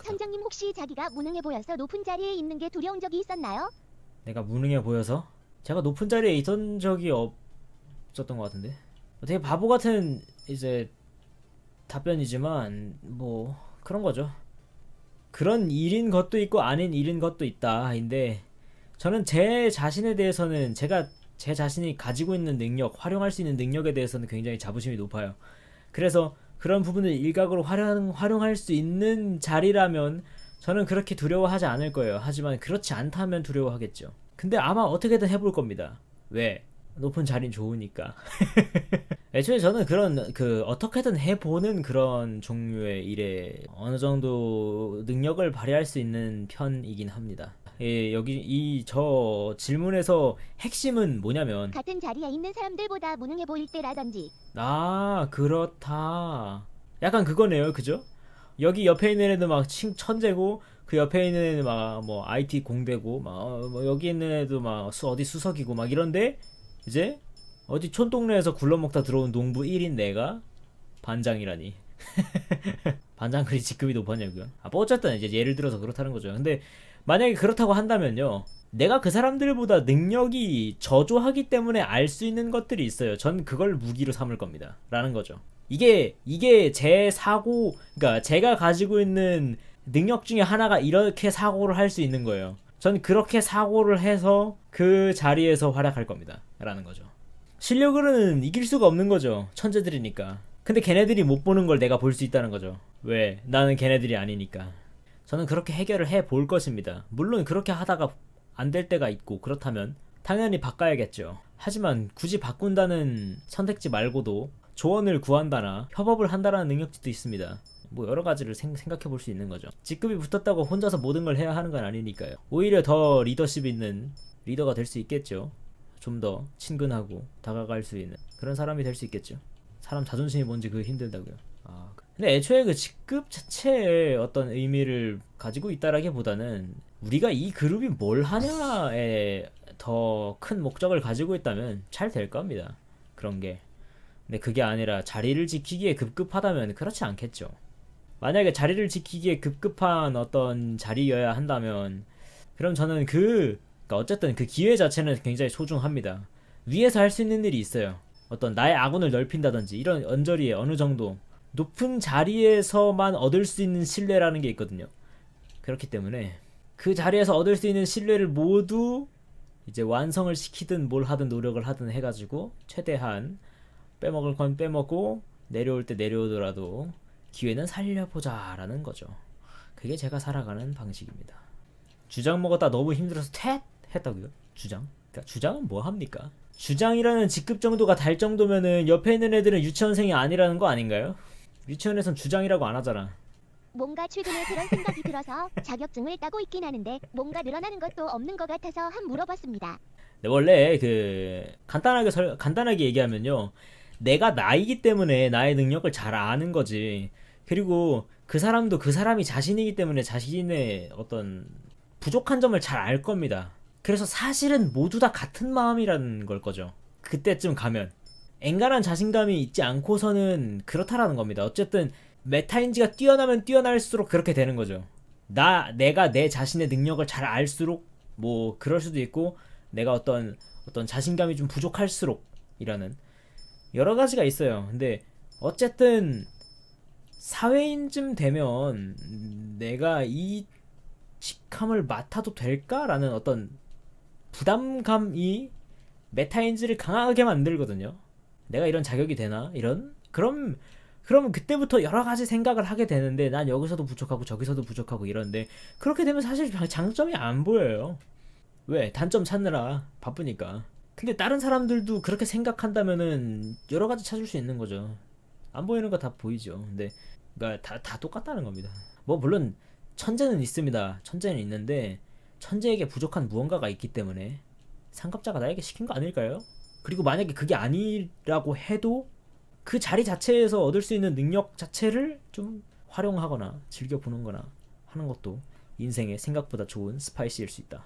선장님 혹시 자기가 무능해 보여서 높은 자리에 있는 게 두려운 적이 있었나요? 내가 무능해 보여서? 제가 높은 자리에 있던 적이 없었던 것 같은데. 되게 바보 같은 이제 답변이지만 뭐 그런 거죠. 그런 일인 것도 있고 아닌 일인 것도 있다인데, 저는 제 자신에 대해서는 제가 제 자신이 가지고 있는 능력, 활용할 수 있는 능력에 대해서는 굉장히 자부심이 높아요. 그래서 그런 부분을 일각으로 활용할 수 있는 자리라면 저는 그렇게 두려워하지 않을 거예요. 하지만 그렇지 않다면 두려워하겠죠. 근데 아마 어떻게든 해볼 겁니다. 왜? 높은 자리는 좋으니까. 애초에 저는 그런 어떻게든 해보는 그런 종류의 일에 어느 정도 능력을 발휘할 수 있는 편이긴 합니다. 예, 여기 이 저 질문에서 핵심은 뭐냐면, 같은 자리에 있는 사람들보다 무능해 보일 때라든지. 아, 그렇다. 약간 그거네요, 그죠? 여기 옆에 있는 애는 막 천재고, 그 옆에 있는 애는 막 뭐 IT 공대고, 막 뭐 여기 있는 애도 막 어디 수석이고 막 이런데, 이제 어디 촌동네에서 굴러먹다 들어온 농부 1인 내가 반장이라니. 반장 그리 직급이 높았냐고요? 아, 뭐 어쨌든 이제 예를 들어서 그렇다는 거죠. 근데 만약에 그렇다고 한다면요, 내가 그 사람들보다 능력이 저조하기 때문에 알 수 있는 것들이 있어요. 전 그걸 무기로 삼을 겁니다. 라는 거죠. 이게 제 사고, 그러니까 제가 가지고 있는 능력 중에 하나가 이렇게 사고를 할 수 있는 거예요. 전 그렇게 사고를 해서 그 자리에서 활약할 겁니다. 라는 거죠. 실력으로는 이길 수가 없는 거죠. 천재들이니까. 근데 걔네들이 못 보는 걸 내가 볼 수 있다는 거죠. 왜? 나는 걔네들이 아니니까. 저는 그렇게 해결을 해 볼 것입니다. 물론 그렇게 하다가 안 될 때가 있고 그렇다면 당연히 바꿔야겠죠. 하지만 굳이 바꾼다는 선택지 말고도 조언을 구한다나 협업을 한다라는 능력치도 있습니다. 뭐 여러 가지를 생각해 볼 수 있는 거죠. 직급이 붙었다고 혼자서 모든 걸 해야 하는 건 아니니까요. 오히려 더 리더십 있는 리더가 될 수 있겠죠. 좀 더 친근하고 다가갈 수 있는 그런 사람이 될 수 있겠죠. 사람 자존심이 뭔지 그게 힘들다고요. 아, 근데 애초에 그 직급 자체의 어떤 의미를 가지고 있다라기보다는 우리가 이 그룹이 뭘 하냐에 더 큰 목적을 가지고 있다면 잘 될 겁니다. 그런 게. 근데 그게 아니라 자리를 지키기에 급급하다면 그렇지 않겠죠. 만약에 자리를 지키기에 급급한 어떤 자리여야 한다면, 그럼 저는 그러니까 어쨌든 그 기회 자체는 굉장히 소중합니다. 위에서 할 수 있는 일이 있어요. 어떤 나의 아군을 넓힌다든지 이런 언저리에 어느 정도 높은 자리에서만 얻을 수 있는 신뢰라는 게 있거든요. 그렇기 때문에 그 자리에서 얻을 수 있는 신뢰를 모두 이제 완성을 시키든 뭘 하든 노력을 하든 해가지고 최대한 빼먹을 건 빼먹고 내려올 때 내려오더라도 기회는 살려보자 라는 거죠. 그게 제가 살아가는 방식입니다. 주장 먹었다 너무 힘들어서 퇴 했다고요? 주장? 그러니까 주장은 뭐 합니까? 주장이라는 직급 정도가 달 정도면은 옆에 있는 애들은 유치원생이 아니라는 거 아닌가요? 유치원에선 주장이라고 안 하잖아. 뭔가 최근에 그런 생각이 들어서 자격증을 따고 있긴 하는데 뭔가 늘어나는 것도 없는 것 같아서 한 물어봤습니다. 네, 원래 간단하게 얘기하면요, 내가 나이기 때문에 나의 능력을 잘 아는 거지. 그리고 그 사람도 그 사람이 자신이기 때문에 자신의 어떤 부족한 점을 잘 알 겁니다. 그래서 사실은 모두 다 같은 마음이라는 걸 거죠. 그때쯤 가면 엔간한 자신감이 있지 않고서는 그렇다라는 겁니다. 어쨌든 메타인지가 뛰어나면 뛰어날수록 그렇게 되는 거죠. 내가 내 자신의 능력을 잘 알수록 뭐 그럴 수도 있고, 내가 어떤 자신감이 좀 부족할수록 이라는 여러 가지가 있어요. 근데 어쨌든 사회인쯤 되면 내가 이 직함을 맡아도 될까라는 어떤 부담감이 메타인지를 강하게 만들거든요. 내가 이런 자격이 되나? 그럼 그때부터 여러 가지 생각을 하게 되는데, 난 여기서도 부족하고 저기서도 부족하고 이런데, 그렇게 되면 사실 장점이 안 보여요. 왜? 단점 찾느라 바쁘니까. 근데 다른 사람들도 그렇게 생각한다면은 여러 가지 찾을 수 있는 거죠. 안 보이는 거 다 보이죠. 근데 그러니까 다 똑같다는 겁니다. 뭐 물론 천재는 있습니다. 천재는 있는데 천재에게 부족한 무언가가 있기 때문에 상급자가 나에게 시킨 거 아닐까요? 그리고 만약에 그게 아니라고 해도 그 자리 자체에서 얻을 수 있는 능력 자체를 좀 활용하거나 즐겨보는 거나 하는 것도 인생에 생각보다 좋은 스파이스일 수 있다.